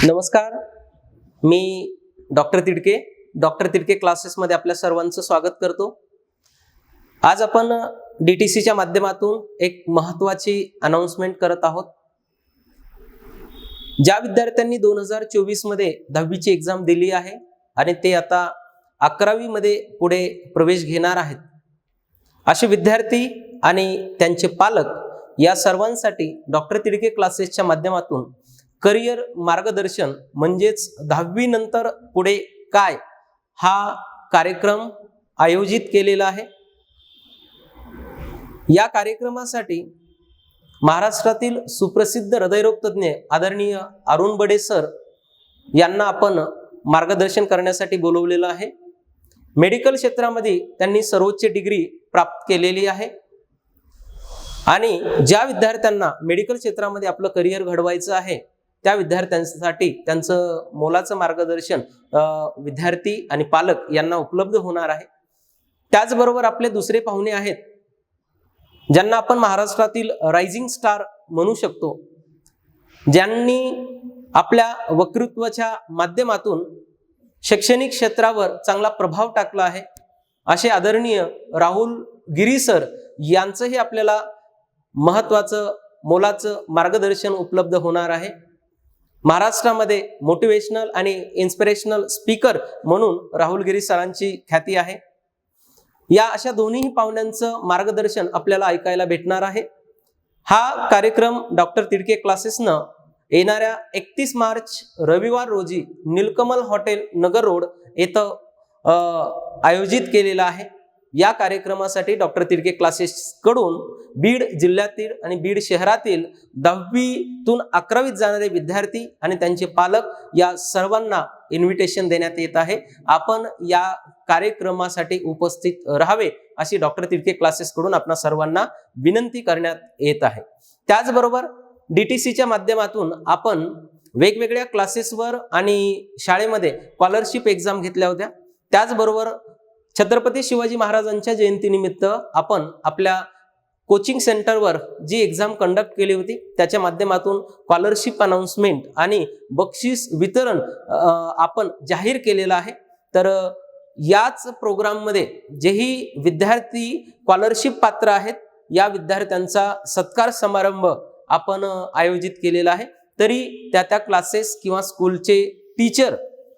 नमस्कार, मी डॉक्टर तिडके क्लासेसमध्ये आपल्या सर्वांचं स्वागत करतो। आज आपण DTCच्या माध्यमातून एक महत्त्वाची अनाउन्समेंट करत आहोत। ज्या विद्यार्थ्यांनी 2024 मध्ये 10वीची एक्झाम दिली आहे आणि ते आता 11वी मध्ये पुढे प्रवेश घेणार आहेत, असे विद्यार्थी आणि त्यांचे पालक या सर्वांसाठी डॉक्टर तिडके क्लासेसच्या माध्यमातून करियर मार्गदर्शन म्हणजेच 10वी नंतर पुढे काय हा कार्यक्रम आयोजित केलेला आहे। या कार्यक्रमासाठी महाराष्ट्रातील सुप्रसिद्ध हृदयरोग तज्ञ आदरणीय अरुण बडे सर यांना आपण मार्गदर्शन करण्यासाठी बोलवलेलं आहे। मेडिकल क्षेत्रामध्ये त्यांनी सर्वोच्च डिग्री प्राप्त केलेली आहे आणि ज्या विद्यार्थ्यांना मेडिकल क्षेत्रामध्ये आपलं करियर घडवायचं आहे त्या विद्यार्थ्यांसाठी त्यांचं मोलाचं मार्गदर्शन विद्यार्थी आणि पालक यांना उपलब्ध होणार आहे। त्याचबरोबर आपले दुसरे पाहुणे आहेत ज्यांना आपण महाराष्ट्रातील रायझिंग स्टार म्हणू शकतो, ज्यांनी आपल्या वक्तृत्वाच्या माध्यमातून शैक्षणिक क्षेत्रावर चांगला प्रभाव टाकला आहे, असे आदरणीय राहुल गिरी सर यांचंही आपल्याला महत्त्वाचं मोलाचं मार्गदर्शन उपलब्ध होणार आहे। महाराष्ट्रामध्ये मोटिवेशनल आणि इन्स्पिरेशनल स्पीकर म्हणून राहुल गिरी सरांची ख्याती आहे। या अशा दोन्ही पाहुण्यांचं मार्गदर्शन आपल्याला ऐकायला भेटणार आहे। हा कार्यक्रम डॉक्टर तिडके क्लासेसनं येणाऱ्या 31 मार्च रविवार रोजी नीलकमल हॉटेल नगर रोड येथे आयोजित केलेला आहे। या कार्यक्रमासाठी डॉक्टर तिडके क्लासेस कडून बीड जिल्ह्यातील आणि बीड शहरातील 10वीतून 11वीत जाणारे विद्यार्थी आणि त्यांचे पालक या सर्वांना इन्व्हिटेशन देण्यात येत आहे। आपण या कार्यक्रमासाठी उपस्थित राहावे अशी डॉक्टर तिडके क्लासेस कडून आपणा सर्वांना विनंती करण्यात येत आहे। त्याचबरोबर DTCच्या माध्यमातून आपण वेगवेगळ्या क्लासेसवर आणि शाळेमध्ये स्कॉलरशिप एक्झाम घेतल्या होत्या। त्याचबरोबर छत्रपती शिवाजी महाराजांच्या जयंतीनिमित्त आपण आपल्या कोचिंग सेंटरवर जी एक्झाम कंडक्ट केली होती त्याच्या माध्यमातून स्कॉलरशिप अनाउन्समेंट आणि बक्षीस वितरण आपण जाहीर केलेलं आहे। तर याच प्रोग्राममध्ये जेही विद्यार्थी स्कॉलरशिप पात्र आहेत या विद्यार्थ्यांचा सत्कार समारंभ आपण आयोजित केलेला आहे। तरी त्या क्लासेस किंवा स्कूलचे टीचर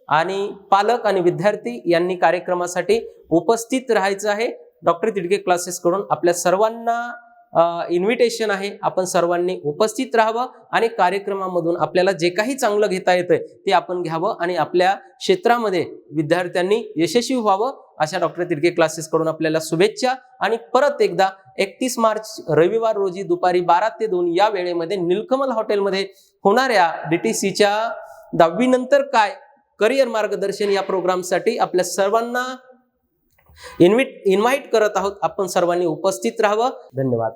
आणि पालक आणि विद्यार्थी यांनी कार्यक्रमासाठी उपस्थित राहायचं आहे। डॉक्टर तिडके क्लासेस कडून आपल्या सर्वांना इन्व्हिटेशन आहे, आपण सर्वांनी उपस्थित राहावं आणि कार्यक्रमामधून आपल्याला जे काही चांगलं घेता येतंय ते आपण घ्यावं आणि आपल्या क्षेत्रामध्ये विद्यार्थ्यांनी यशस्वी व्हावं अशा डॉक्टर तिडके क्लासेस कडून आपल्याला शुभेच्छा। आणि परत एकदा 31 मार्च रविवार रोजी दुपारी 12 ते 2 या वेळेमध्ये नीलकमल हॉटेलमध्ये होणाऱ्या DTCच्या 10वी नंतर काय करियर मार्गदर्शन या प्रोग्रामसाठी आपल्या सर्वांना इन्व्हाइट करत आहोत। आपण सर्वांनी उपस्थित राहावं। धन्यवाद।